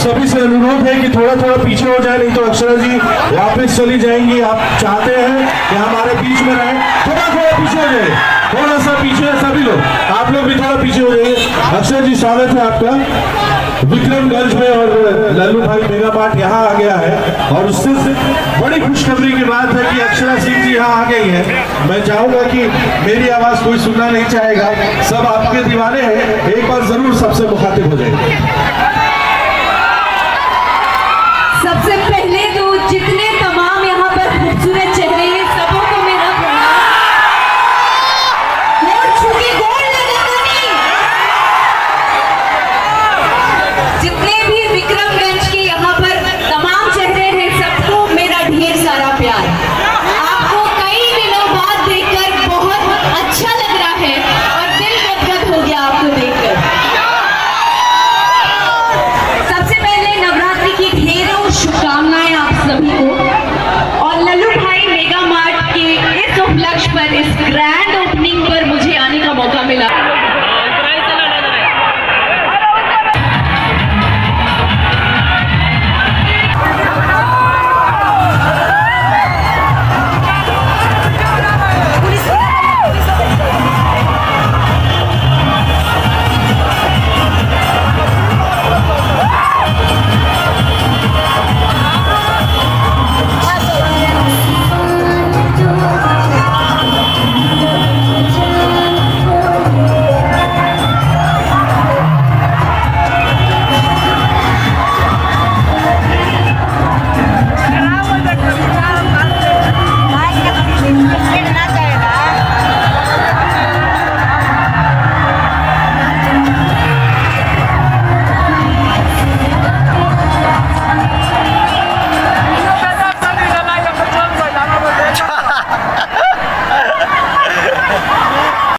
सभी से अनुरोध है कि थोड़ा थोड़ा पीछे हो जाए, नहीं तो अक्षरा जी वापस चली जाएंगी। आप चाहते हैं कि हमारे बीच में रहे, थोड़ा थोड़ा पीछे हो जाए, थोड़ा सा पीछे है सभी लोग, आप लोग भी थोड़ा पीछे हो जाइए। अक्षरा जी स्वागत है आपका विक्रमगंज में, और लल्लू भाई मेगा मार्ट यहाँ आ गया है, और उससे बड़ी खुशखबरी की बात है कि अक्षरा सिंह जी यहाँ आ गई है। मैं चाहूंगा कि मेरी आवाज कोई सुनना नहीं चाहेगा, सब आपके दीवाने हैं, एक बार जरूर सबसे मुखातिब हो जाएंगे। सबसे पहले तो जितने तमाम यहाँ पर खूबसूरत चेहरे हैं सबों को मेरा प्रणाम। और छुकी गोड़ लगाना नहीं। जितने भी विक्रमगंज के यहाँ पर तमाम चेहरे हैं सबको मेरा ढेर सारा प्यार। आपको कई दिनों बाद देखकर बहुत अच्छा लग रहा है और दिल गदगद हो गया आपको देखकर। सबसे पहले नवरात्रि की ढेरों शुभकामनाएं आप सभी को, और लल्लू भाई मेगा मार्ट के इस उपलक्ष्य पर, इस ग्रैंड